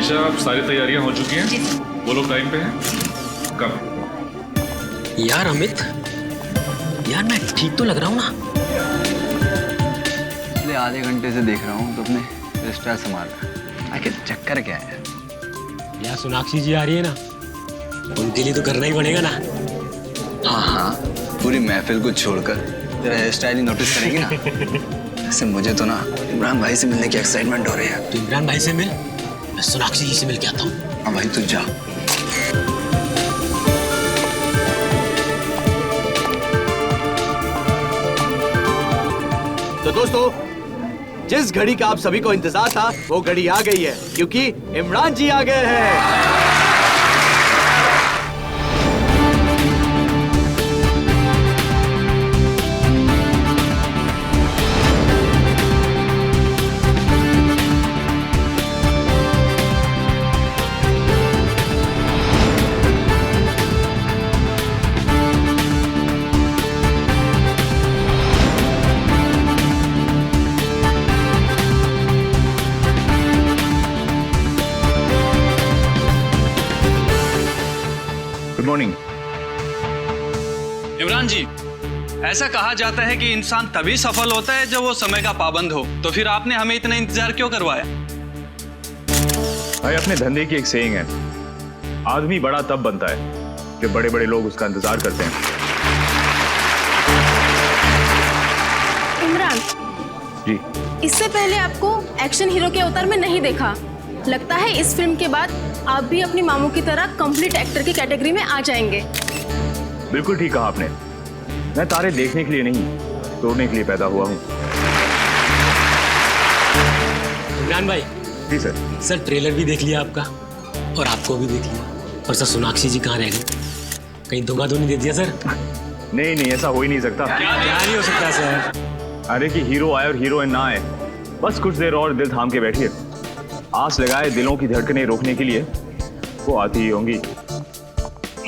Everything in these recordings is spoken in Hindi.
निशा, अब सारी तैयारियां हो चुकी हैं? वो लोग टाइम पे हैं? कब? यार अमित, यार मैं ठीक तो लग रहा हूँ ना? पिछले आधे घंटे से देख रहा हूँ तो अपने हेयर स्टाइल संभाल रहा है। आखिर चक्कर क्या है? यार सोनाक्षी जी आ रही है ना, उनके लिए तो करना ही पड़ेगा ना। हाँ, पूरी महफिल को छोड़कर तेरा हेयर स्टाइल ही नोटिस करेगी ना। ऐसे मुझे तो ना इमरान भाई से मिलने की एक्साइटमेंट हो रही है। तो इमरान भाई से मिल, मैं सोनाक्षी जी से मिल के आता हूँ। हाँ भाई, तू जा। तो दोस्तों, जिस घड़ी का आप सभी को इंतजार था वो घड़ी आ गई है, क्योंकि इमरान जी आ गए हैं। Good morning. इमरान जी, ऐसा कहा जाता है कि इंसान तभी सफल होता है जब वो समय का पाबंद हो। तो फिर आपने हमें इतना इंतजार क्यों करवाया? भाई, अपने धंधे की एक सेइंग है, आदमी बड़ा तब बनता है जब बड़े बड़े लोग उसका इंतजार करते हैं। इमरान जी। इससे पहले आपको एक्शन हीरो के अवतार में नहीं देखा। लगता है इस फिल्म के बाद आप भी अपनी मामू की तरह कंप्लीट एक्टर की कैटेगरी में आ जाएंगे। बिल्कुल ठीक कहा आपने। मैं तारे देखने के लिए नहीं, तोड़ने के लिए पैदा हुआ हूँ। इमरान भाई। जी सर। सर ट्रेलर भी देख लिया आपका, और आपको भी देख लिया। और सर सोनाक्षी जी कहाँ रह गई? कहीं धोखा तो नहीं दे दिया सर? नहीं नहीं, ऐसा हो ही नहीं सकता। क्या नहीं हो सकता सर? अरे कि हीरो आए और हीरोइन ना आए, बस कुछ देर और दिल थाम के बैठिए। आस लगाए दिलों की धड़कनें रोकने के लिए वो आती ही होंगी।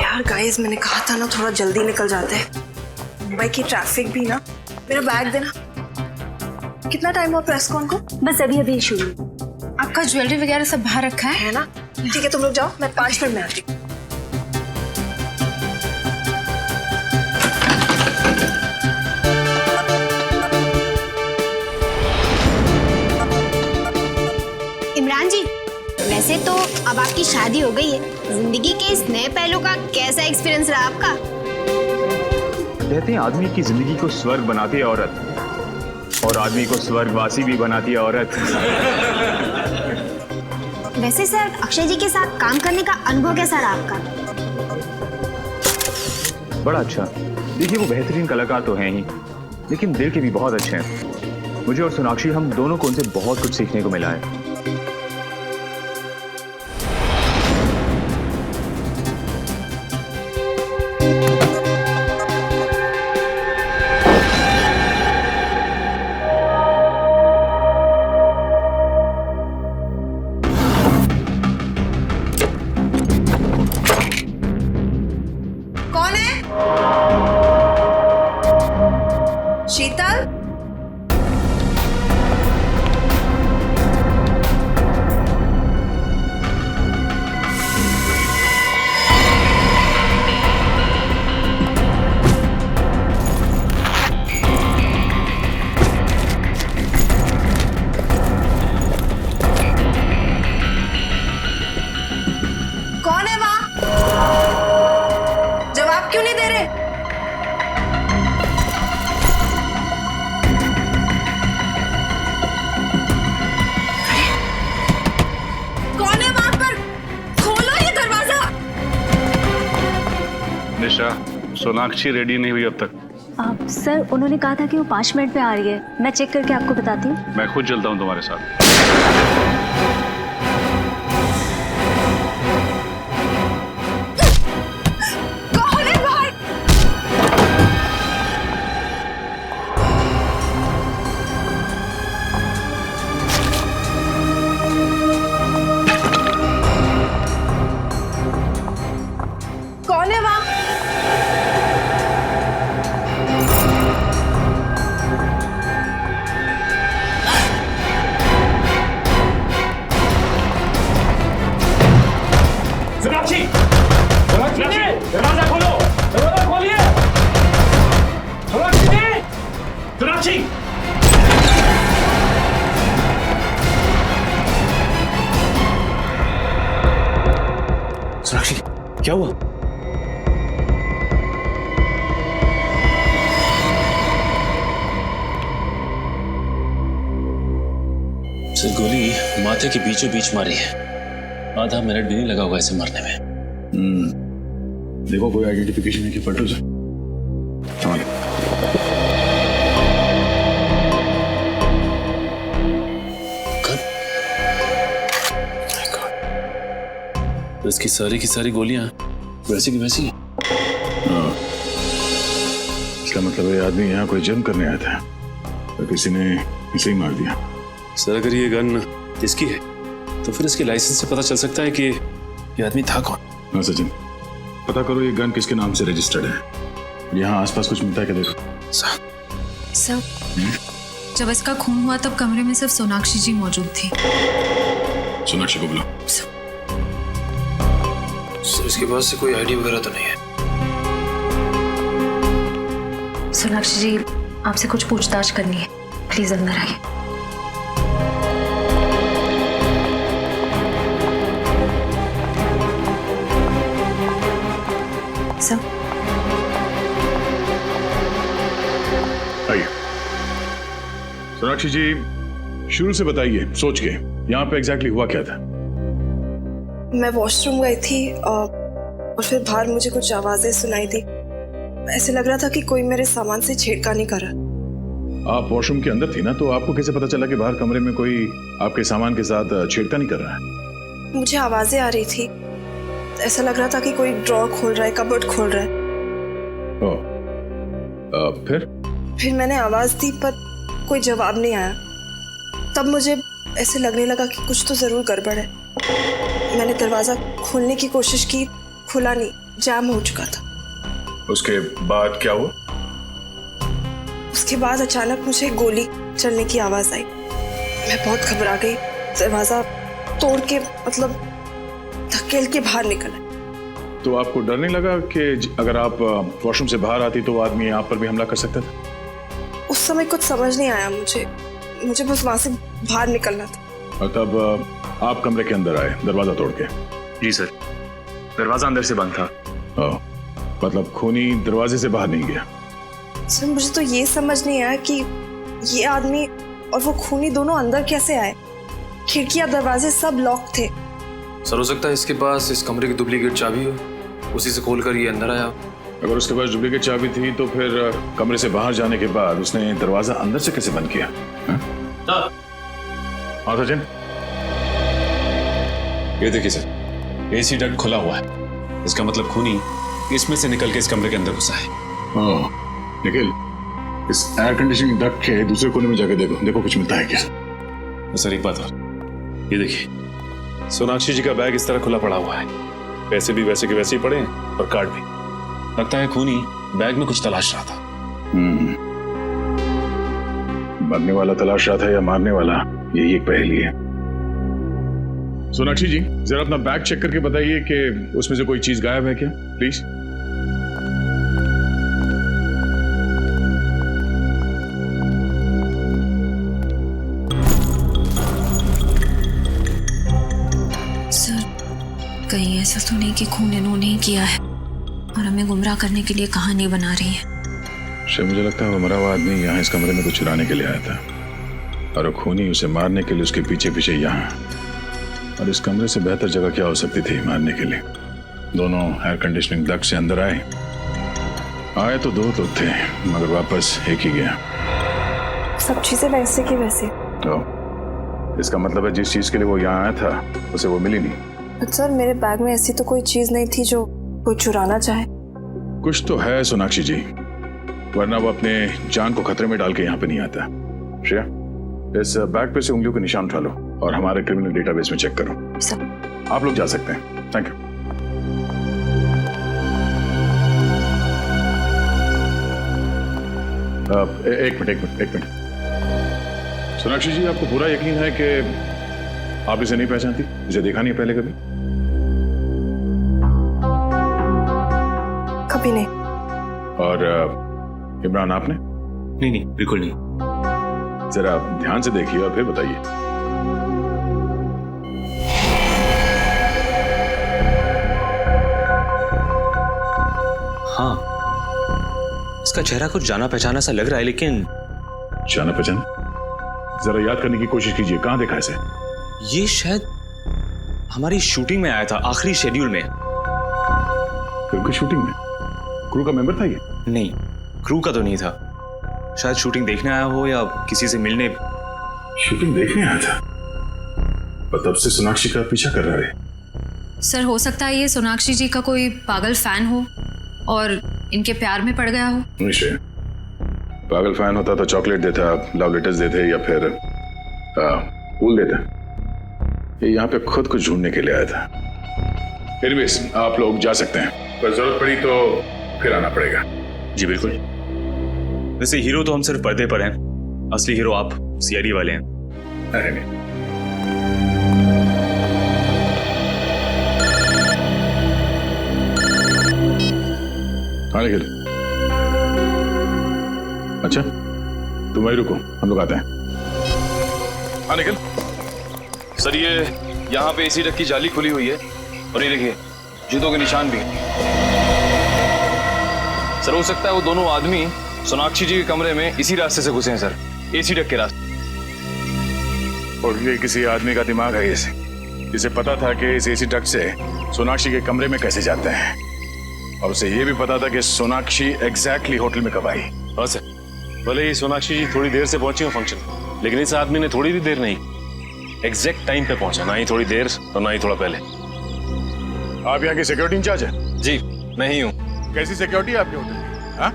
यार गाइस, मैंने कहा था ना थोड़ा जल्दी निकल जाते हैं। मुंबई की ट्रैफिक भी ना। मेरा बैग देना। कितना टाइम हुआ प्रेस कॉन को? बस अभी अभी शुरू। आपका ज्वेलरी वगैरह सब बाहर रखा है ना? ठीक है, तुम लोग जाओ, मैं 5 मिनट में आती हूँ। इमरान जी, वैसे तो अब आपकी शादी हो गई है, जिंदगी के इस नए पहलू का कैसा एक्सपीरियंस रहा आपका? कहते हैं आदमी की जिंदगी को स्वर्ग बनाती है औरत, और आदमी को स्वर्गवासी भी बनाती है औरत। वैसे सर, अक्षय जी के साथ काम करने का अनुभव कैसा रहा आपका? बड़ा अच्छा। देखिए, वो बेहतरीन कलाकार तो हैं ही, लेकिन दिल के भी बहुत अच्छे हैं। मुझे और सोनाक्षी, हम दोनों को उनसे बहुत कुछ सीखने को मिला है। कौन है? शीतल? कौन है वहां? जवाब क्यों नहीं दे रहे? कौन है वहां पर? खोलो ये दरवाजा। निशा, सोनाक्षी रेडी नहीं हुई अब तक। सर उन्होंने कहा था कि वो 5 मिनट में आ रही है। मैं चेक करके आपको बताती हूँ। मैं खुद चलता हूँ तुम्हारे साथ। कौन है बाहर? कौन है वहां? सोनाक्षी क्या हुआ? सर गोली माथे के बीचों बीच मारी है। आधा मिनट भी नहीं लगा होगा इसे मरने में। देखो कोई आइडेंटिफिकेशन है कि पलटू से? तो इसकी सारी की सारी गोलियां वैसी की वैसी। इसका मतलब ये आदमी यहाँ कोई जर्म करने आया था और किसी ने इसे ही मार दिया। सर अगर ये गन इसकी है तो फिर इसके लाइसेंस से पता चल सकता है कि ये आदमी था कौन। हाँ सचिन, पता करो ये गन किसके नाम से रजिस्टर्ड है। यहाँ आसपास कुछ मिलता है क्या? देखो सर जब इसका खून हुआ तब कमरे में सिर्फ सोनाक्षी जी मौजूद थी। सोनाक्षी को बुलाओ। सर इसके पास से कोई आईडी वगैरह तो नहीं है? सोनाक्षी जी आपसे कुछ पूछताछ करनी है, प्लीज अंदर आइए। सर आइए। सोनाक्षी जी शुरू से बताइए सोच के यहाँ पे एग्जैक्टली हुआ क्या था? मैं वॉशरूम गई थी और फिर बाहर मुझे कुछ आवाजें सुनाई दी। ऐसे लग रहा था कि कोई मेरे सामान से छेड़खानी कर रहा। आप वॉशरूम के अंदर थी ना, तो आपको कैसे पता चला कि बाहर कमरे में कोई आपके सामान के साथ छेड़खानी कर रहा है? मुझे आवाजें आ रही थी। ऐसा लग रहा था कि कोई ड्रॉर खोल रहा है, कबर्ड खोल रहा है। फिर मैंने आवाज दी पर कोई जवाब नहीं आया। तब मुझे ऐसे लगने लगा कि कुछ तो जरूर गड़बड़ है। मैंने दरवाजा खोलने की कोशिश की, खुला नहीं, जाम हो चुका था। उसके बाद क्या हुआ? उसके बाद अचानक मुझे गोली चलने की आवाज आई। मैं बहुत घबरा गई। दरवाजा तोड़ के मतलब धकेल के बाहर निकला। तो आपको डर नहीं लगा कि अगर आप वॉशरूम से बाहर आती तो वो आदमी आप पर भी हमला कर सकता था? उस समय कुछ समझ नहीं आया मुझे बस वहां से बाहर निकलना था। और तब आप कमरे के अंदर आए दरवाजा तोड़ के? जी सर, दरवाजा अंदर से बंद था। मतलब खूनी दरवाजे से बाहर नहीं गया? सर मुझे तो ये समझ नहीं आया कि ये आदमी और वो खूनी दोनों अंदर कैसे आए। खिड़कियां दरवाजे सब लॉक थे। सर हो सकता है इसके पास इस कमरे की डुप्लीकेट चाबी हो, उसी से खोलकर ये अंदर आया। अगर उसके पास डुप्लीकेट चाबी थी तो फिर कमरे से बाहर जाने के बाद उसने दरवाजा अंदर से कैसे बंद किया? हाँ सचिन, ये देखिए सर, एसी डक्ट खुला हुआ है। इसका मतलब खूनी इसमें से निकल के इस कमरे के अंदर घुसा है। निखिल, इस एयर कंडीशनिंग डक्ट के दूसरे कोने में जाके देखो कुछ मिलता है क्या? सर एक बात और, ये देखिए सोनाक्षी जी का बैग इस तरह खुला पड़ा हुआ है। पैसे भी वैसे के वैसे ही पड़े हैं और कार्ड भी। लगता है खूनी बैग में कुछ तलाश रहा था। मरने वाला तलाश रहा था या मारने वाला, यही एक पहेली है। सोनाक्षी जी जरा अपना बैग चेक करके बताइए कि उसमें से कोई चीज गायब है क्या, प्लीज। सर कहीं ऐसा तो नहीं कि खून इन्होंने ही किया है और हमें गुमराह करने के लिए कहानी बना रही है? शायद मुझे लगता है वो मरा हुआ आदमी यहाँ इस कमरे में कुछ चुराने के लिए आया था और खूनी उसे मारने के लिए उसके पीछे पीछे यहाँ। और इस कमरे से बेहतर जगह क्या हो सकती थी मारने के लिए? दोनों एयर कंडीशनिंग डक्ट से अंदर आए तो दो लोग थे मगर वापस एक ही गया। सब चीजें वैसे की वैसे। तो इसका मतलब है जिस चीज के लिए वो यहाँ आया था उसे वो मिली नहीं। पर सर मेरे बैग में ऐसी तो कोई चीज नहीं थी जो कोई चुराना चाहे। कुछ तो है सोनाक्षी जी, वरना वो अपने जान को खतरे में डाल के यहाँ पे नहीं आता। श्रेया, इस बैग पे से उंगलियों के निशान उठा लो और हमारे क्रिमिनल डेटाबेस में चेक करो। सब आप लोग जा सकते हैं। Thank you. एक मिनट। सोनाक्षी जी, आपको पूरा यकीन है कि आप इसे नहीं पहचानती? इसे देखा नहीं पहले कभी? कभी नहीं। और इमरान आपने? नहीं बिल्कुल नहीं। जरा ध्यान से देखिए और फिर बताइए। इसका चेहरा कुछ जाना पहचाना सा लग रहा है, लेकिन जाना पहचाना? जरा याद करने की कोशिश कीजिए, कहां देखा इसे? ये शायद हमारी शूटिंग में आया था, आखिरी शेड्यूल में। फिल्म की शूटिंग में? क्रू का मेंबर था ये? नहीं, क्रू का तो नहीं था। शायद शूटिंग देखने आया हो या किसी से मिलने। शूटिंग देखने आया था और तब से सोनाक्षी का पीछा कर रहा है। सर हो सकता है ये सोनाक्षी जी का कोई पागल फैन हो और इनके प्यार में पड़ गया हो। निश्चय, पागल फैन होता तो चॉकलेट देता, लव लेटर्स देते या फिर फूल देता। ये यहाँ पे खुद को ढूंढने के लिए आया था। एनीवेज, आप लोग जा सकते हैं, पर जरूरत पड़ी तो फिर आना पड़ेगा। जी बिल्कुल। वैसे हीरो तो हम सिर्फ पर्दे पर हैं, असली हीरो आप सीआईडी वाले हैं। अरे नहीं, हाँ निखिल। अच्छा तुम वहीं रुको, हम लोग आते हैं। हाँ निखिल। सर ये यहाँ पे एसी डक की जाली खुली हुई है और ये देखिए जूतों के निशान भी। सर हो सकता है वो दोनों आदमी सोनाक्षी जी के कमरे में इसी रास्ते से घुसे हैं सर, एसी डक के रास्ते। और ये किसी आदमी का दिमाग है जिसे पता था कि इस एसी डक से सोनाक्षी के कमरे में कैसे जाते हैं, और उसे ये भी पता था कि सोनाक्षी एग्जैक्टली होटल में कब आई। हाँ सर, भले ही सोनाक्षी जी थोड़ी देर से पहुंची हो फंक्शन, लेकिन इस आदमी ने थोड़ी भी देर नहीं, एग्जैक्ट टाइम पे पहुंचा, ना ही थोड़ी देर और ना ही थोड़ा पहले। आप यहाँ की सिक्योरिटी इंचार्ज है? जी मैं ही हूँ। कैसी सिक्योरिटी है आपके होटल में? हाँ?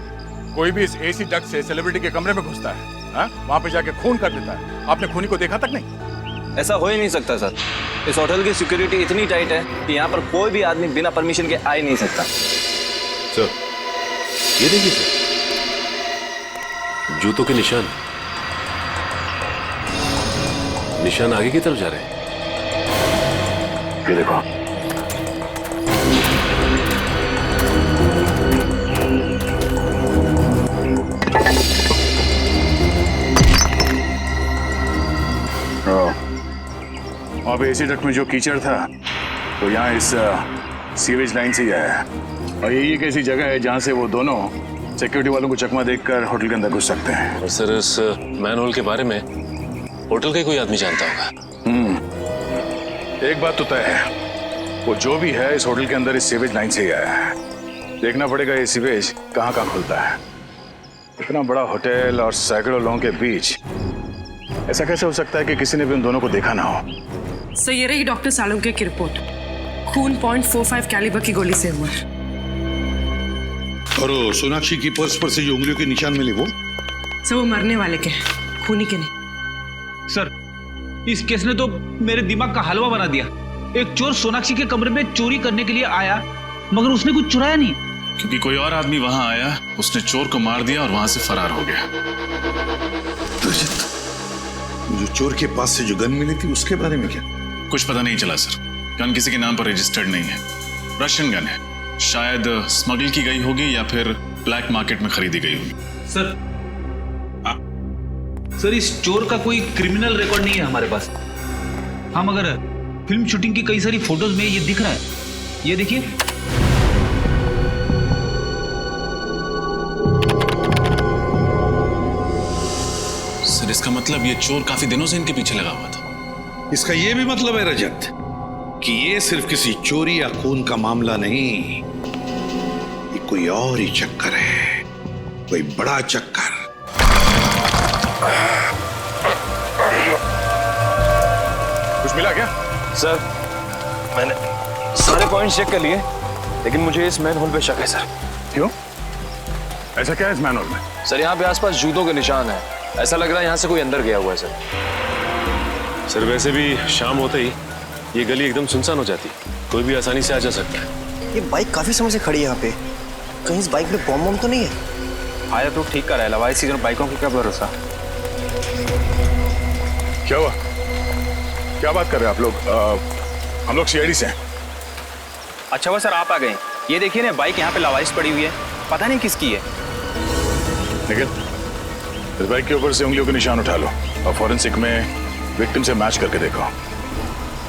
कोई भी इस एसी डक से सेलिब्रिटी के कमरे में घुसता है, हाँ? वहाँ पे जाके खून कर देता है। आपने खूनी को देखा तक नहीं? ऐसा हो ही नहीं सकता सर। इस होटल की सिक्योरिटी इतनी टाइट है कि यहाँ पर कोई भी आदमी बिना परमिशन के आ ही नहीं सकता। सर ये देखिए सर, जूतों के निशान आगे की तरफ जा रहे हैं। ये देखो, अब एसी डक्ट में जो कीचड़ था तो यहाँ इस सीवेज लाइन से ही आया है, और यही एक ऐसी जगह है जहाँ से वो दोनों सिक्योरिटी वालों को चकमा देखकर होटल के अंदर घुस सकते हैं। और सर इस मैन होल के बारे में होटल का कोई आदमी जानता होगा। एक बात तो तय है, वो जो भी है इस होटल के अंदर इस सीवेज लाइन से ही आया है। देखना पड़ेगा ये सीवेज कहाँ कहाँ खुलता है। इतना बड़ा होटल और सैकड़ों लोगों के बीच ऐसा कैसे हो सकता है कि किसी ने भी उन दोनों को देखा ना हो? सर ये रही डॉक्टर सालुंके की रिपोर्ट। खून .45 कैलिबर की गोली से हुआ। और सोनाक्षी की पर्स पर से जो उंगलियों के निशान मिले वो? सर वो मरने वाले के, खूनी के नहीं। सर इस केस ने तो मेरे दिमाग का हलवा बना दिया। एक चोर सोनाक्षी के कमरे में चोरी करने के लिए आया, मगर उसने कुछ चुराया नहीं, क्योंकि कोई और आदमी वहां आया, उसने चोर को मार दिया और वहां से फरार हो गया। जो चोर के पास से जो गन मिली थी उसके बारे में क्या? कुछ पता नहीं चला सर। गन किसी के नाम पर रजिस्टर्ड नहीं है, रशियन गन है। शायद स्मगल की गई होगी या फिर ब्लैक मार्केट में खरीदी गई होगी। सर इस चोर का कोई क्रिमिनल रिकॉर्ड नहीं है हमारे पास। हाँ मगर फिल्म शूटिंग की कई सारी फोटोज में ये दिख रहा है, ये देखिए। सर इसका मतलब ये चोर काफी दिनों से इनके पीछे लगा हुआ था। इसका ये भी मतलब है रजत कि ये सिर्फ किसी चोरी या खून का मामला नहीं, ये कोई और ही चक्कर है, कोई बड़ा चक्कर। कुछ मिला क्या? सर मैंने सारे पॉइंट्स चेक कर लिए, लेकिन मुझे इस मैन होल पे शक है सर। क्यों? ऐसा क्या है इस मैन होल में? सर यहाँ पे आसपास जूतों के निशान है, ऐसा लग रहा है यहाँ से कोई अंदर गया हुआ है सर। सर वैसे भी शाम होते ही ये गली एकदम सुनसान हो जाती, कोई भी आसानी से आ जा सकता है। ये बाइक काफी समय से खड़ी है यहाँ पे, कहीं इस बाइक में बम तो नहीं है? आया तो ठीक कर रहा है, सीजन बाइकों की क्या भरोसा। क्या हुआ? क्या बात कर रहे हैं आप लोग? हम लोग सीआईडी से हैं। अच्छा हुआ सर आप आ गए। ये देखिए ना, बाइक यहाँ पे लावारिस पड़ी हुई है, पता नहीं किसकी है। निखिल, इस बाइक के ऊपर से उंगलियों के निशान उठा लो और फॉरेंसिक में विक्टिम से मैच करके देखो।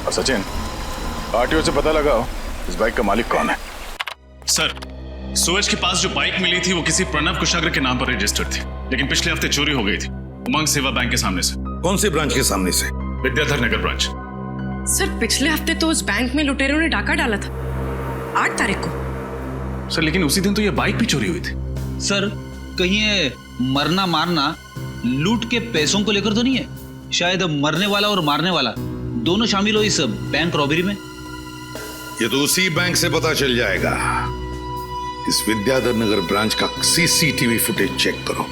और सचिन, आरटीओ से पता लगाओ इस बाइक का मालिक कौन है। सर सूरज के पास जो बाइक मिली थी वो किसी प्रणव कुशाग्र के नाम पर रजिस्टर्ड थी, लेकिन पिछले हफ्ते चोरी हो गई थी उमंग सेवा बैंक के सामने से। कौन से ब्रांच के सामने से? विद्याधर नगर ब्रांच। सर पिछले हफ्ते तो उस बैंक में लुटेरों ने डाका डाला था 8 तारीख को। सर लेकिन उसी दिन तो ये बाइक भी चोरी हुई थी। सर कहीं ये मरना मारना लूट के पैसों को लेकर तो नहीं है? शायद मरने वाला और मारने वाला दोनों शामिल हो इस बैंक रॉबरी में। ये तो उसी बैंक से पता चल जाएगा। इस विद्याधर नगर ब्रांच का सीसीटीवी फुटेज चेक करो।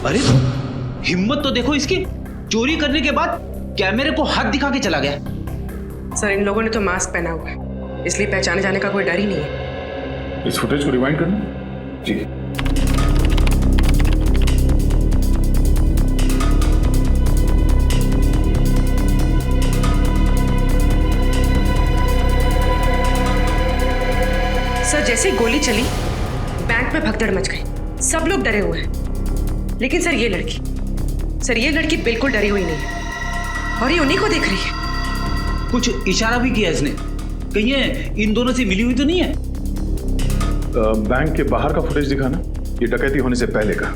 अरे हिम्मत तो देखो इसकी, चोरी करने के बाद कैमरे को हाथ दिखा के चला गया। सर इन लोगों ने तो मास्क पहना हुआ है, इसलिए पहचाने जाने का कोई डर ही नहीं है। इस फुटेज को रिवाइंड करना जी। सर जैसे ही गोली चली बैंक में भगदड़ मच गई, सब लोग डरे हुए हैं। लेकिन सर ये लड़की बिल्कुल डरी हुई नहीं है और ये उन्हीं को देख रही है। कुछ इशारा भी किया इसने, कहीं ये इन दोनों से मिली हुई तो नहीं है? बैंक के बाहर का फुटेज दिखाना, ये डकैती होने से पहले का।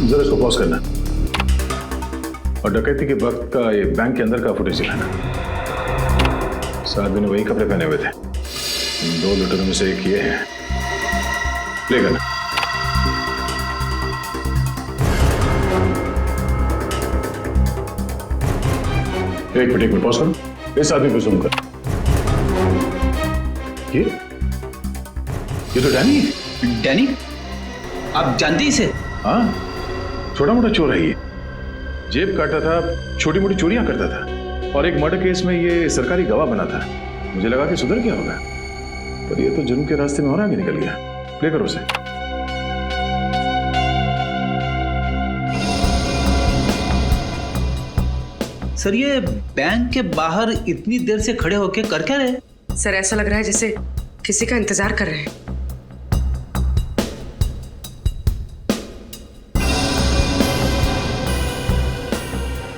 जरा इसको पॉज करना और डकैती के वक्त का ये बैंक के अंदर का फुटेज दिखाना। साथ में वही कपड़े पहने हुए थे। इन 2 लुटेरों में से एक ये है। प्ले करना। एक मिनट पॉज करो, इस आदमी को जूम कर। ये तो डैनी है। डैनी? आप जानते ही इसे? हाँ, छोटा मोटा चोर है ये। जेब काटता था, छोटी मोटी चोरियां करता था और एक मर्डर केस में ये सरकारी गवाह बना था। मुझे लगा कि सुधर गया होगा, पर ये तो जुर्म के रास्ते में और आगे निकल गया। प्ले करो उसे। सर ये बैंक के बाहर इतनी देर से खड़े होके कर क्या रहे? सर ऐसा लग रहा है जैसे किसी का इंतजार कर रहे हैं।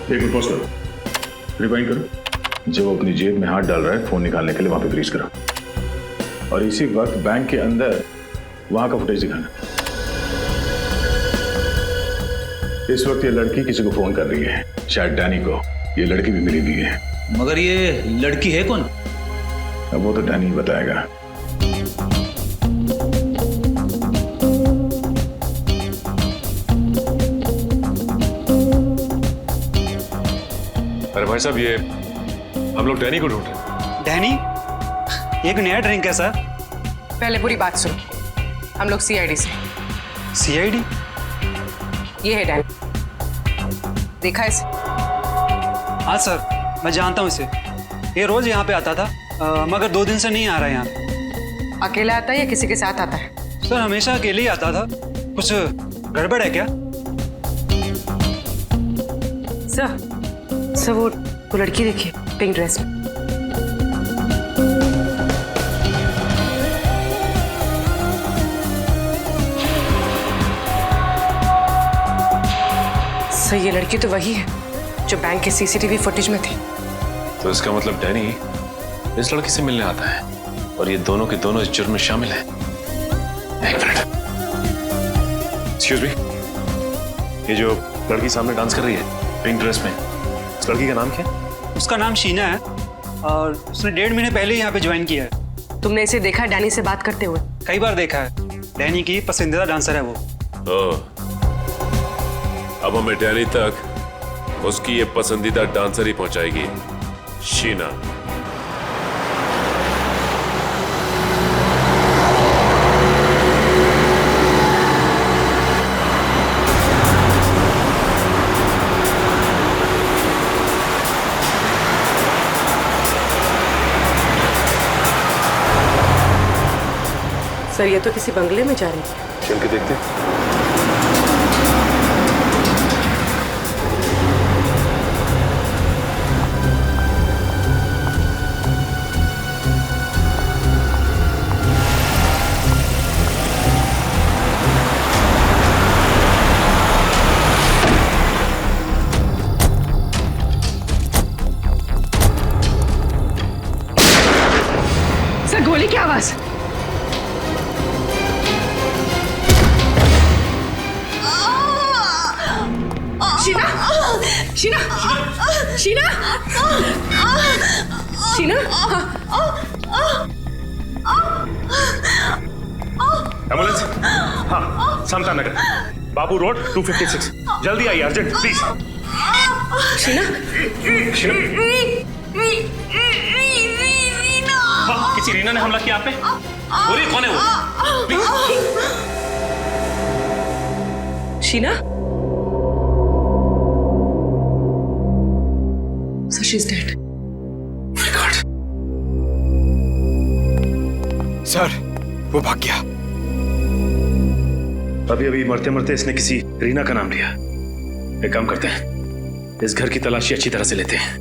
एक मिनट पॉज करो, रिवाइंड करो। जब वो अपनी जेब में हाथ डाल रहा है फोन निकालने के लिए, वहां पे फ्रीज करो और इसी वक्त बैंक के अंदर वहां का फुटेज दिखाना। इस वक्त ये लड़की किसी को फोन कर रही है, शायद डैनी को। ये लड़की भी मिली हुई है। मगर ये लड़की है कौन? अब वो तो डैनी ही बताएगा। अरे भाई साहब, ये हम लोग डैनी को ढूंढ रहे हैं। डैनी? ये कोई नया ड्रिंक है सर? पहले पूरी बात सुनो। हम लोग सीआईडी से। सीआईडी? ये है डैनी, देखा इसे? हाँ सर, मैं जानता हूँ इसे। ये रोज यहाँ पे आता था, मगर 2 दिन से नहीं आ रहा है यहाँ पे। अकेला आता है या किसी के साथ आता है? सर हमेशा अकेले ही आता था। कुछ गड़बड़ है क्या? सर वो लड़की देखिए पिंक ड्रेस में। सर ये लड़की तो वही है जो बैंक के सीसीटीवी फुटेज में थी। तो इसका मतलब डैनी इस लड़की से मिलने आता है और ये दोनों के दोनों इस जुर्म में शामिल हैं। एक मिनट, एक्सक्यूज मी, ये जो लड़की सामने डांस कर रही है पिंक ड्रेस में, इस लड़की का नाम क्या है? उसका नाम शीना है और उसने 1.5 महीने पहले यहाँ पे ज्वाइन किया है। तुमने इसे देखा डैनी से बात करते हुए? कई बार देखा है। डैनी की पसंदीदा डांसर है वो। अब हमें डैनी तक उसकी ये पसंदीदा डांसर ही पहुंचाएगी, शीना। सर ये तो किसी बंगले में जा रही है। चल के देखते हैं। सर गोली की आवाज। शीना शीना शीना शीना एम्बुलेंस। हाँ, समता नगर, बाबू रोड 256। जल्दी आइए, अर्जेंट प्लीज। शीना हाँ, किसी रीना ने हमला किया आप पे? बोलिए कौन है वो? Please. Sheena sir she is dead. My God. Sir वो भाग गया। अभी अभी मरते मरते इसने किसी रीना का नाम लिया। एक काम करते हैं, इस घर की तलाशी अच्छी तरह से लेते हैं।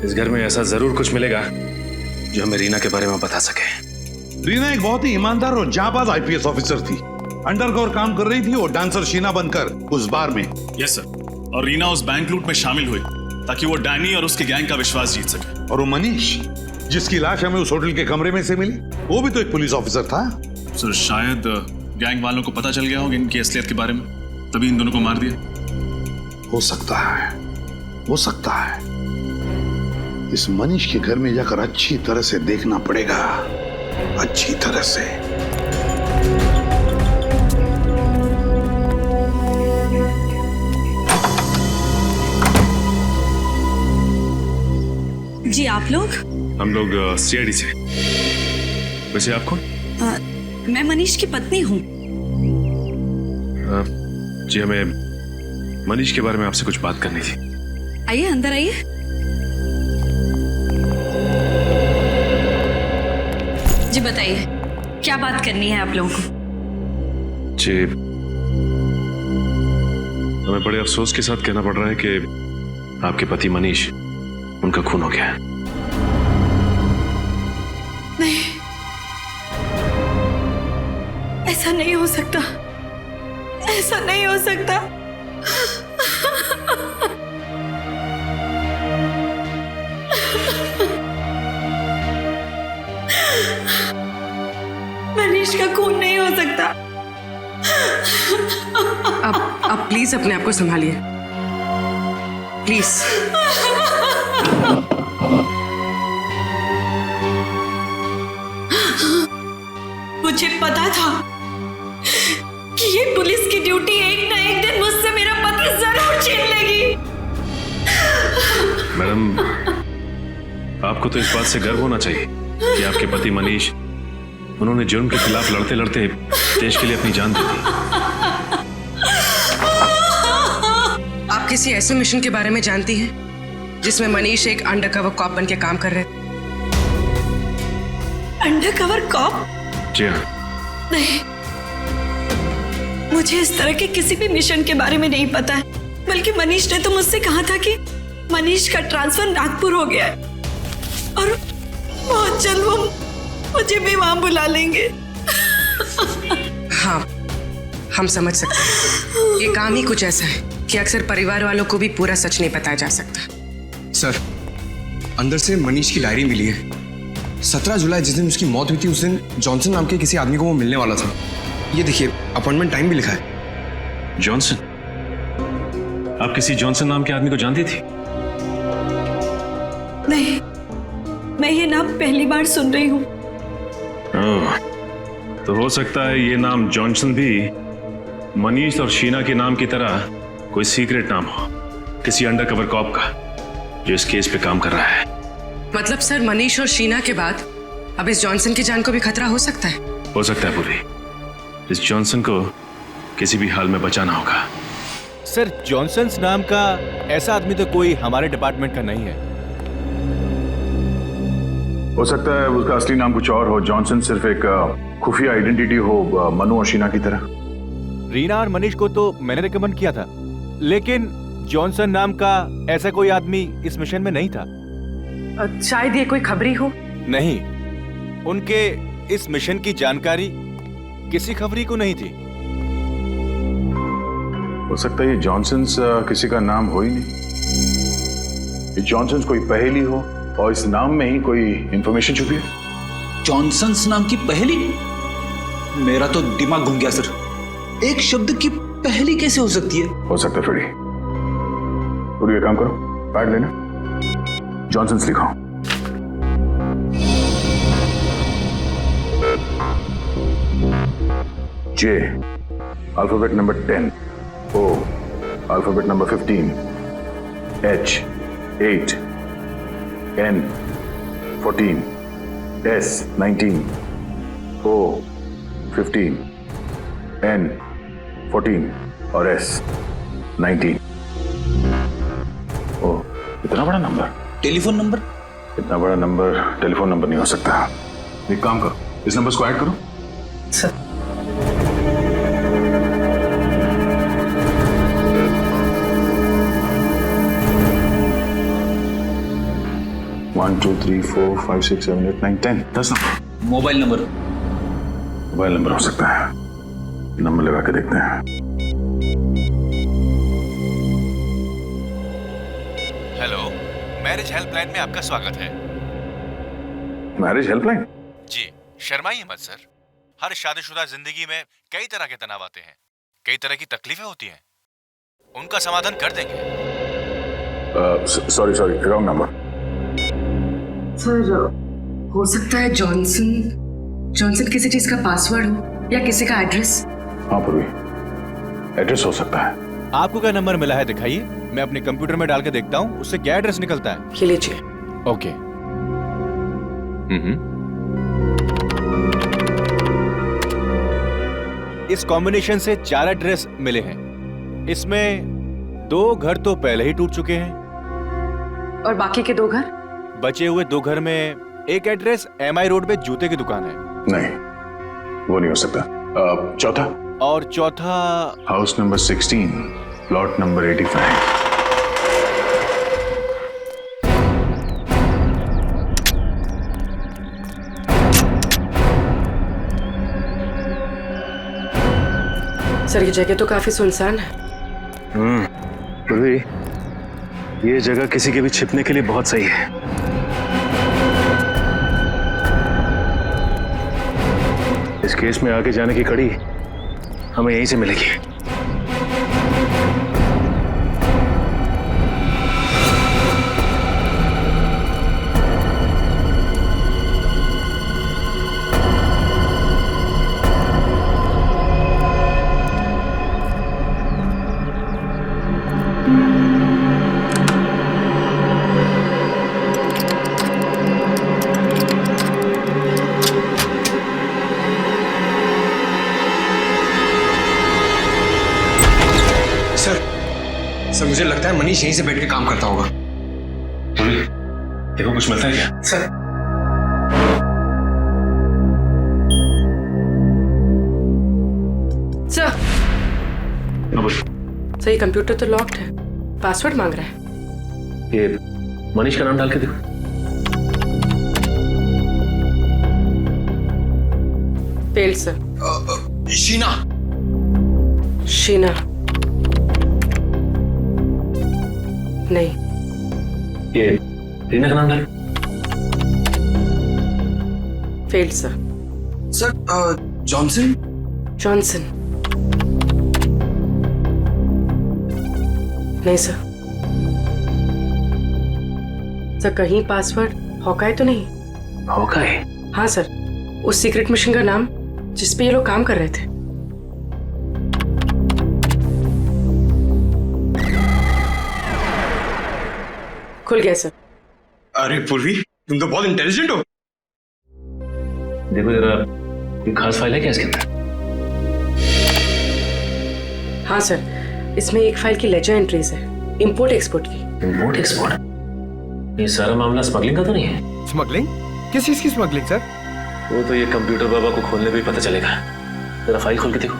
इस घर में ऐसा जरूर कुछ मिलेगा जो हमें रीना के बारे में बता सके। रीना एक बहुत ही ईमानदार और जांबाज आईपीएस ऑफिसर थी। अंडरकवर काम कर रही थी वो डांसर शीना बनकर उस बार में। Yes sir. और रीना उस बैंक लूट में शामिल हुई ताकि वो डैनी और उसके गैंग का विश्वास जीत सके। और वो मनीष जिसकी लाश हमें उस होटल के कमरे में से मिली, वो भी तो एक पुलिस ऑफिसर था। सर शायद गैंग वालों को पता चल गया होगा इनकी असलियत के बारे में, तभी इन दोनों को मार दिया। हो सकता है, हो सकता है। इस मनीष के घर में जाकर अच्छी तरह से देखना पड़ेगा, अच्छी तरह से। जी आप लोग? हम लोग सीआईडी से। वैसे आप कौन? मैं मनीष की पत्नी हूँ। जी हमें मनीष के बारे में आपसे कुछ बात करनी थी। आइए अंदर आइए। जी बताइए क्या बात करनी है आप लोगों को? जी हमें बड़े अफसोस के साथ कहना पड़ रहा है कि आपके पति मनीष, उनका खून हो गया है। नहीं, ऐसा नहीं हो सकता, ऐसा नहीं हो सकता। मनीष का खून नहीं हो सकता। अब प्लीज अपने आप को संभालिए, प्लीज। मुझे पता था कि ये पुलिस की ड्यूटी एक ना एक दिन मुझसे मेरा पति जरूर छीन लेगी। मैडम, आपको तो इस बात से गर्व होना चाहिए कि आपके पति मनीष, उन्होंने जुर्म के खिलाफ लड़ते लड़ते देश के लिए अपनी जान दे दी। आप किसी ऐसे मिशन के बारे में जानती हैं जिसमें मनीष एक अंडरकवर कॉप बन के काम कर रहे थे? Undercover corp? जी हाँ। नहीं, मुझे इस तरह के किसी भी मिशन के बारे में नहीं पता है। बल्कि मनीष ने तो मुझसे कहा था कि मनीष का ट्रांसफर नागपुर हो गया है और बहुत जल्द वो मुझे भी वहां बुला लेंगे। हाँ, हम समझ सकते हैं। ये काम ही कुछ ऐसा है कि अक्सर परिवार वालों को भी पूरा सच नहीं बताया जा सकता। सर, अंदर से मनीष की डायरी मिली है। 17 जुलाई जिस दिन उसकी मौत हुई थी, उस दिन जॉनसन नाम के किसी आदमी को वो मिलने वाला था। ये देखिए, अपॉइंटमेंट टाइम भी लिखा है। जॉनसन? आप किसी जॉनसन नाम के आदमी को जानती थी? नहीं, मैं ये नाम पहली बार सुन रही हूँ। तो हो सकता है ये नाम जॉनसन भी मनीष और शीना के नाम की तरह कोई सीक्रेट नाम हो, किसी अंडरकवर कॉप का जो इस केस पे काम कर रहा है। मतलब सर, मनीष और शीना के बाद अब इस जॉनसन की जान को भी खतरा हो सकता है? हो सकता है पूरी। इस जॉनसन को किसी भी हाल में बचाना होगा। सर, जॉनसन नाम का ऐसा आदमी तो कोई हमारे डिपार्टमेंट का नहीं है। हो सकता है उसका असली नाम कुछ और हो। जॉनसन सिर्फ एक खुफिया आइडेंटिटी हो, मनु और शीना की तरह। रीना और मनीष को तो मैंने रिकमेंड किया था, लेकिन जॉनसन नाम का ऐसा कोई आदमी इस मिशन में नहीं था। शायद ये कोई खबरी हो। नहीं, उनके इस मिशन की जानकारी किसी खबरी को नहीं थी। हो सकता है ये जॉनसन किसी का नाम हो ही नहीं। ये जॉनसन कोई पहेली हो और इस नाम में ही कोई इंफॉर्मेशन छुपी है। जॉनसन्स नाम की पहेली? मेरा तो दिमाग घूम गया सर। एक शब्द की पहेली कैसे हो सकती है? हो सकता है फ्रेडी। पूरी एक काम करो, पैड लेना, जॉनसन्स लिखो। J, alphabet number 10. O, alphabet number 15. H, 8. N, 14. S, 19. O, 15. N, 14. और S, 19. ओ, इतना बड़ा नंबर? Telephone number? इतना बड़ा नंबर टेलीफोन नंबर नहीं हो सकता। एक काम करो, इस नंबर को ऐड करो। Sir 1 2 3 4 5 6 7 8 9 10 10 number. Mobile number? Mobile number हो सकता है, नंबर लगा के देखते हैं। हेलो, मैरिज हेल्पलाइन में आपका स्वागत है। Marriage helpline? जी, शर्माइए मत सर। हर शादीशुदा जिंदगी में कई तरह के तनाव आते हैं, कई तरह की तकलीफें होती हैं, उनका समाधान कर देंगे। Sorry, wrong number. सर, हो सकता है जॉनसन किसी चीज का पासवर्ड हो या किसी का एड्रेस। हाँ पूर्वी, एड्रेस हो सकता है। आपको क्या नंबर मिला है दिखाइए, मैं अपने कंप्यूटर में डाल के देखता हूँ उससे क्या एड्रेस निकलता है। ये लीजिए। ओके। इस कॉम्बिनेशन से 4 एड्रेस मिले हैं। इसमें 2 घर तो पहले ही टूट चुके हैं और बाकी के 2 घर? बचे हुए 2 घर में एक एड्रेस MI रोड पे जूते की दुकान है। नहीं, वो नहीं हो सकता। चौथा? और चौथा house number 16, plot number 85। Sir, ये जगह तो काफी सुनसान है। पूर्वी, ये जगह किसी के भी छिपने के लिए बहुत सही है। इस केस में आगे जाने की कड़ी हमें यहीं से मिलेगी। सर, मुझे लगता है मनीष यहीं से बैठ के काम करता होगा। देखो कुछ मिलता है क्या? सर, सही, कंप्यूटर तो लॉक्ड है, पासवर्ड मांग रहा है। ये मनीष का नाम डाल के देखो। Failed sir. शीना। नहीं। ये रीना का नाम डाल। Failed sir. जॉनसन? नहीं सर। सर, कहीं पासवर्ड हॉकाई तो नहीं? हॉकाई? हाँ सर, उस सीक्रेट मिशन का नाम जिसपे ये लोग काम कर रहे थे। खुल गया सर। अरे पूर्वी, तुम तो बहुत इंटेलिजेंट हो। देखो जरा, कोई खास फाइल है क्या इसके अंदर? हाँ सर, इसमें एक फाइल की लेजर एंट्रीज है, इंपोर्ट एक्सपोर्ट की। Import export? ये सारा मामला स्मगलिंग का तो नहीं है? स्मगलिंग? किस चीज की स्मगलिंग सर? वो तो ये कंप्यूटर बाबा को खोलने पे ही पता चलेगा। जरा फाइल खोल के देखो।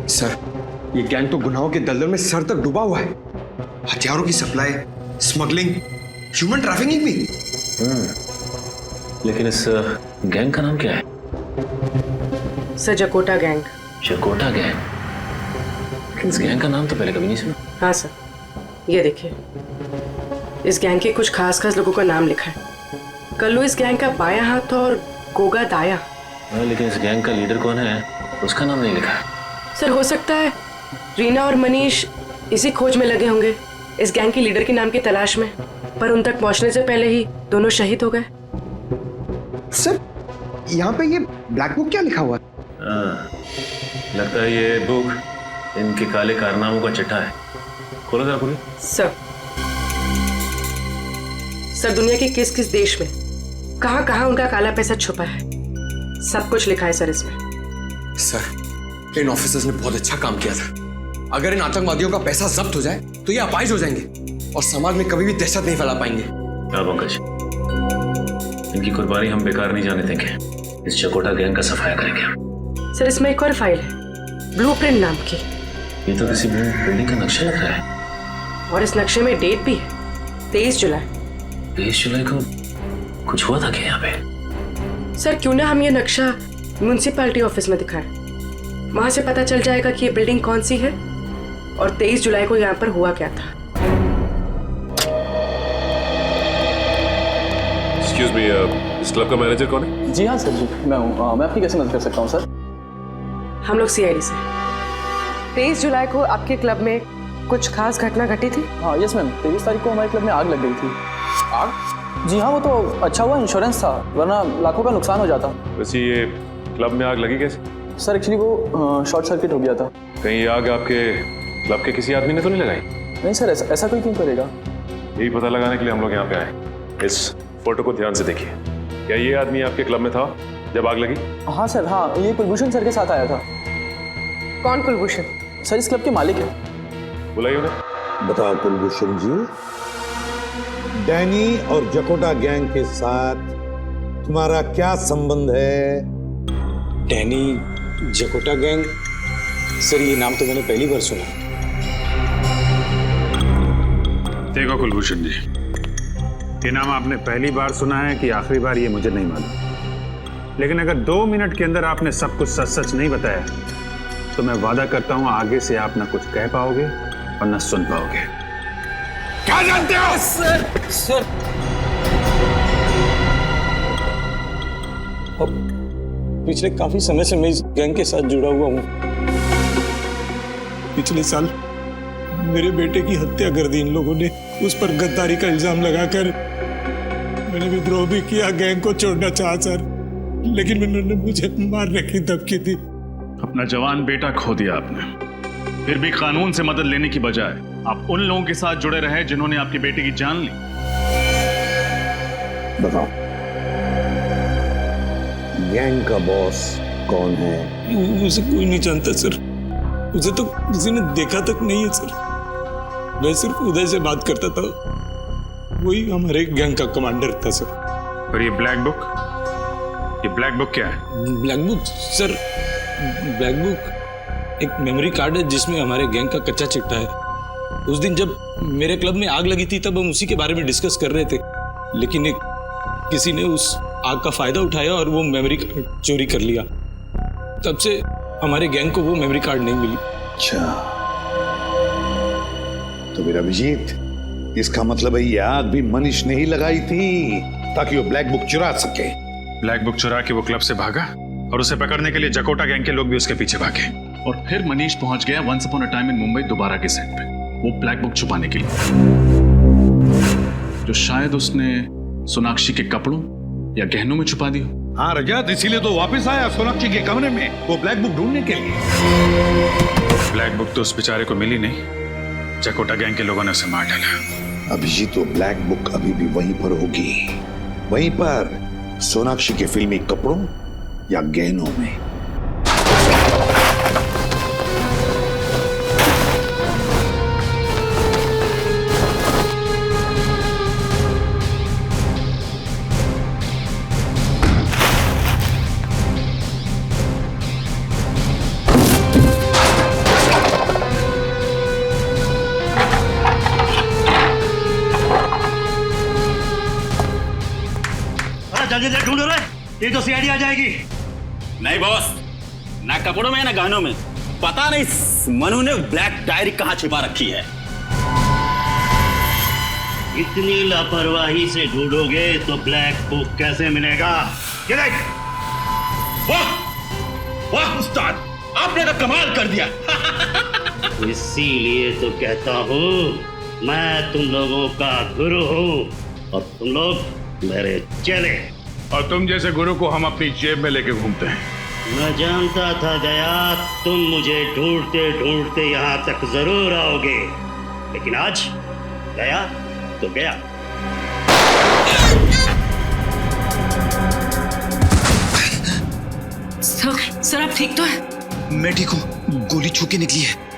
सर, ये गैंग तो गुनाहों के दलदल में सर तक डूबा हुआ है। हथियारों की सप्लाई, स्मगलिंग, ह्यूमन ट्रैफिकिंग भी। लेकिन इस गैंग का नाम क्या है? सर, जकोटा गैंग। जकोटा गैंग? इस गैंग का नाम तो पहले कभी नहीं सुना। हाँ सर, ये देखिए, इस गैंग के कुछ खास लोगों का नाम लिखा है। कल्लू इस गैंग का बायां हाथ और गोगा दाया। लेकिन इस गैंग का लीडर कौन है उसका नाम नहीं लिखा है। सर, हो सकता है रीना और मनीष इसी खोज में लगे होंगे, इस गैंग के लीडर के नाम की तलाश में, पर उन तक पहुंचने से पहले ही दोनों शहीद हो गए। सर, यहाँ पे ये ब्लैक बुक क्या लिखा हुआ है? लगता है ये बुक इनके काले कारनामों का चिट्ठा है। खोलो जरा खोलो। सर, दुनिया के किस किस देश में कहां कहां उनका काला पैसा छुपा है, सब कुछ लिखा है सर इसमें। सर, इन ऑफिसर्स ने बहुत अच्छा काम किया था। अगर इन आतंकवादियों का पैसा जब्त हो जाए तो ये अपाहिज हो जाएंगे और समाज में कभी भी दहशत नहीं फैला पाएंगे। पंकज, इनकी कुर्बानी हम बेकार नहीं जाने देंगे। इस जकोटा गैंग का सफाया करेंगे। सर, इसमें एक और फाइल है, ब्लूप्रिंट नाम की। ये तो किसी बिल्डिंग का नक्शा लग रहा है। और इस नक्शे में डेट भी है, 23 जुलाई। 23 जुलाई को कुछ हुआ था क्या यहाँ पे? सर, क्यों ना हम ये नक्शा म्युनिसिपैलिटी ऑफिस में दिखाएं। वहां से पता चल जाएगा कि ये बिल्डिंग कौन सी है और 23 जुलाई को यहाँ पर हुआ क्या था। एक्सक्यूज मी, इस क्लब का मैनेजर कौन है? जी हाँ सर जी, मैं हूँ। मैं आपकी कैसे मदद कर सकता हूँ सर? हम लोग CID से। 23 जुलाई को आपके क्लब में कुछ खास घटना घटी थी? हाँ यस मैम, 23 तारीख को हमारे क्लब में आग लग गई थी। आग? जी हाँ, वो तो अच्छा हुआ इंश्योरेंस था, वरना लाखों का नुकसान हो जाता। वैसे ये क्लब में आग लगी कैसे? सर एक्चुअली वो शॉर्ट सर्किट हो गया था। कहीं ये आग आपके क्लब के किसी आदमी ने तो नहीं लगाई? नहीं सर, ऐसा कोई क्यों करेगा? यही पता लगाने के लिए हम लोग यहाँ पे आए। इस फोटो को ध्यान से देखिए। क्या ये आदमी आपके क्लब में था जब आग लगी? हाँ सर, हाँ, ये कुलभूषण सर के साथ आया था। कौन कुलभूषण? सर, इस क्लब के मालिक है। बुलाइए उन्हें। बताओ कुलभूषण जी, डैनी और जकोटा गैंग के साथ तुम्हारा क्या संबंध है? Danny, जकोटा gang? सर, ये नाम तो मैंने पहली बार सुना। देखो कुलभूषण जी, ये नाम आपने पहली बार सुना है कि आखिरी बार, ये मुझे नहीं मालूम। लेकिन अगर 2 मिनट के अंदर आपने सब कुछ सच सच नहीं बताया तो मैं वादा करता हूं आगे से आप ना कुछ कह पाओगे और ना सुन पाओगे। क्या जानते हो? सर, पिछले काफी समय से मैं इस गैंग के साथ जुड़ा हुआ हूँ। पिछले साल मेरे बेटे की हत्या कर दी इन लोगों ने। उस पर गद्दारी का इल्जाम लगाकर मैंने विद्रोह भी किया, गैंग को छोड़ना चाहा सर, लेकिन उन्होंने मुझे मारने की धमकी दी। अपना जवान बेटा खो दिया आपने, फिर भी कानून से मदद लेने की बजाय आप उन लोगों के साथ जुड़े रहे जिन्होंने आपके बेटे की जान ली। बताओ, गैंग का बॉस कौन है? उसे कोई नहीं जानता सर, उसे तो किसी ने देखा तक नहीं है सर। मैं सिर्फ उदय से बात करता था, वही हमारे गैंग का कमांडर था सर। और ये ब्लैक बुक क्या है? Black book sir, black book एक मेमोरी कार्ड है जिसमें हमारे गैंग का कच्चा चिट्ठा है। उस दिन जब मेरे क्लब में आग लगी थी तब हम उसी के बारे में डिस्कस कर रहे थे, लेकिन किसी ने उस आग का फायदा उठाया और वो मेमोरी कार्ड चोरी कर लिया। तब से हमारे गैंग को वो मेमोरी कार्ड नहीं मिली। अच्छा, तो मेरा अभिजीत, इसका मतलब है ये आग भी मनीष ने ही लगाई थी ताकि वो ब्लैक बुक चुरा सके। ब्लैक बुक चुरा के वो क्लब से भागा और उसे पकड़ने के लिए जकोटा गैंग के लोग भी उसके पीछे भागे। और फिर मनीष पहुंच गया once upon a time in Mumbai दोबारा के सेट पे, वो ब्लैक बुक छुपाने के लिए, जो शायद उसने सोनाक्षी के कपड़ों या गहनों में छुपा दी। हाँ रजत, इसीलिए तो वापस आया सोनाक्षी के कमरे में वो ब्लैक बुक ढूंढने के लिए। ब्लैक बुक तो उस बेचारे को मिली नहीं, जकोटा गैंग के लोगों ने उसे मार डाला। अभिजीत, तो ब्लैक बुक अभी भी वहीं पर होगी, वहीं पर सोनाक्षी के फिल्मी कपड़ों या गहनों में। ये तो सीआईडी आ जाएगी। नहीं बॉस, ना कपड़ों में ना गानों में। पता नहीं मनु ने ब्लैक डायरी कहाँ छिपा रखी है। इतनी लापरवाही से ढूंढोगे तो ब्लैक बुक कैसे मिलेगा? ये देख। वाह वाह उस्ताद, आपने तो कमाल कर दिया। इसीलिए तो कहता हूँ मैं तुम लोगों का गुरु हूँ और तुम लोग मेरे चेले। और तुम जैसे गुरु को हम अपनी जेब में लेके घूमते हैं। मैं जानता था दया तुम मुझे ढूंढते ढूंढते यहाँ तक जरूर आओगे, लेकिन आज गया तो गया। सर आप ठीक तो है? मैं ठीक हूँ, गोली छू के निकली है।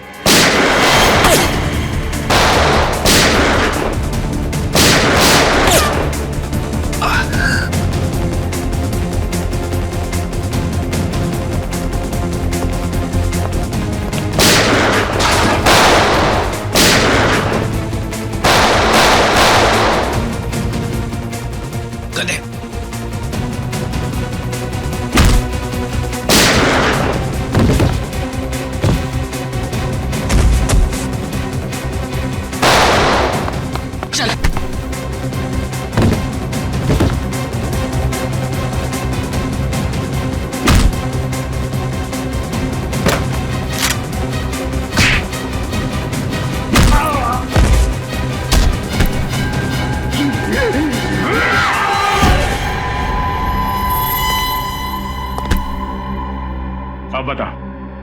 अब बता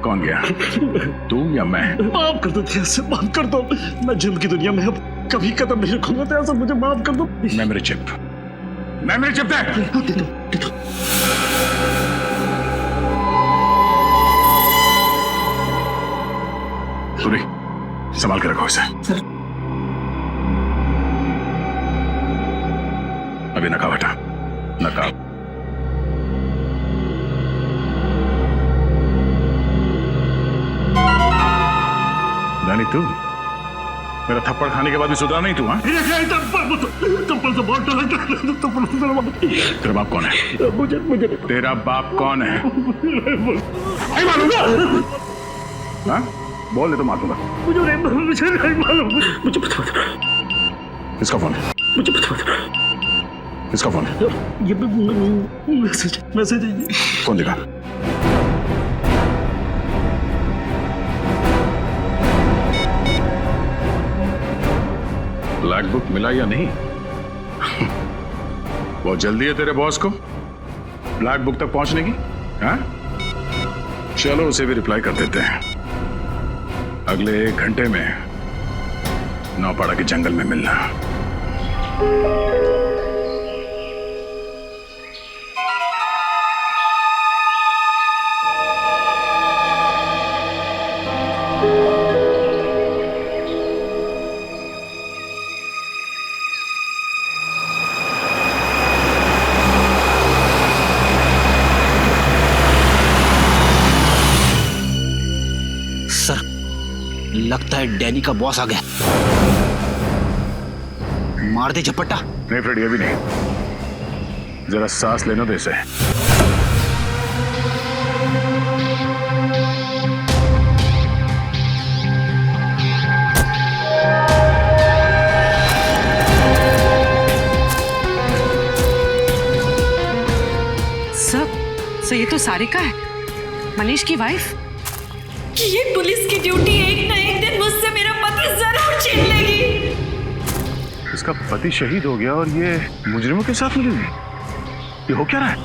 कौन गया, तू या मैं? माफ कर दो सर, माफ कर दो। मैं जुल्म की दुनिया में अब कभी कदम नहीं रखूंगा सर, मुझे माफ कर दो। मेमोरी चिप दे। दे दो। सूरी, संभाल के रखो इसे। सर। अभी नकाब हटा, नकाब। रानी तू मेरा थप्पड़ खाने के बाद भी सुधरा नहीं तू? हाँ, तेरा बाप कौन है? मुझे तेरा बाप कौन है? हाँ? बोल दे तो मार दूंगा। मुझे नहीं मालूम। मुझे पता। किसका फोन है? मुझे पता। किसका फोन है? ये मैसेज है। कौन दिखा? ब्लैक बुक मिला या नहीं? बहुत जल्दी है तेरे बॉस को ब्लैक बुक तक पहुंचने की। हाँ? चलो उसे भी रिप्लाई कर देते हैं। अगले 1 घंटे में नौपाड़ा के जंगल में मिलना। लगता है डैनी का बॉस आ गया। मार दे झपट्टा। नहीं फ्रेडी, अभी नहीं, जरा सांस लेने दे इसे। सर ये तो सारिका है, मनीष की वाइफ। ये पुलिस की ड्यूटी एक ना एक दिन मुझसे मेरा पति जरूर छीन लेगी। इसका पति शहीद हो गया और ये मुजरिमों के साथ मिली हुई। ये हो क्या रहा है?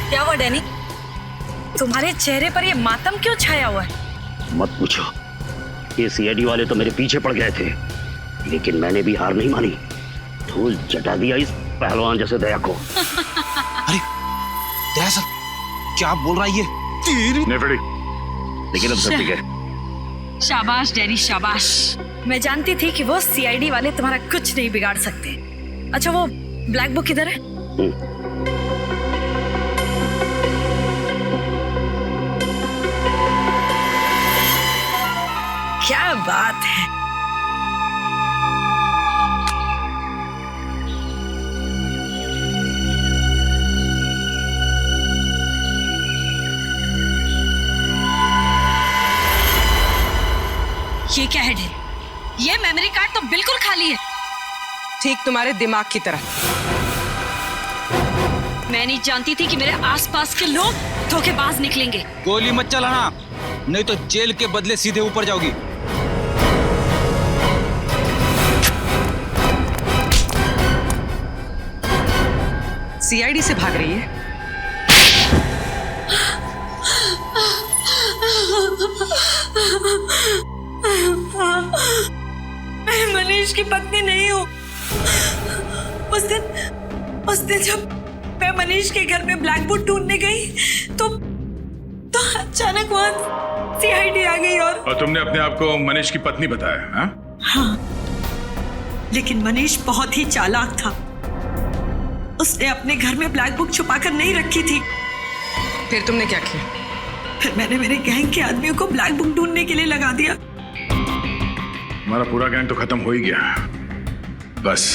क्या हुआ डैनी, तुम्हारे चेहरे पर ये मातम क्यों छाया हुआ है? मत पूछो, ये सीआईडी वाले तो मेरे पीछे पड़ गए थे, लेकिन मैंने भी हार नहीं मानी। धूल चटा दिया इस पहलवान जैसे दया को। अरे दया सर, क्या आप बोल रहा है ये? लेकिन अब सब ठीक है। शाबाश डैनी शाबाश। मैं जानती थी कि वो सीआईडी वाले तुम्हारा कुछ नहीं बिगाड़ सकते। अच्छा वो ब्लैक बुक किधर है? क्या बात है। ये क्या है ढेर? ये मेमोरी कार्ड तो बिल्कुल खाली है। ठीक तुम्हारे दिमाग की तरह। मैं नहीं जानती थी कि मेरे आसपास के लोग धोखेबाज निकलेंगे। गोली मत चलाना, नहीं तो जेल के बदले सीधे ऊपर जाओगी। सीआईडी से भाग रही है। मैं मनीष की पत्नी नहीं हूँ। उस दिन जब मैं मनीष के घर में ब्लैक बुक ढूंढने गई तो अचानक वहां सीआईडी आ गई और तुमने अपने आप को मनीष की पत्नी बताया? हाँ, लेकिन मनीष बहुत ही चालाक था। उसने अपने घर में ब्लैक बुक छुपाकर नहीं रखी थी। फिर तुमने क्या किया? फिर मैंने मेरे गैंग के आदमियों को ब्लैक बुक ढूंढने के लिए लगा दिया। हमारा पूरा गैंग तो खत्म हो ही गया, बस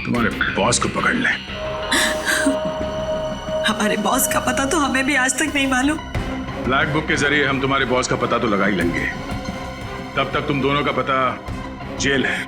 तुम्हारे बॉस को पकड़ ले। हमारे बॉस का पता तो हमें भी आज तक नहीं मालूम। ब्लैक बुक के जरिए हम तुम्हारे बॉस का पता तो लगा ही लेंगे, तब तक तुम दोनों का पता जेल है।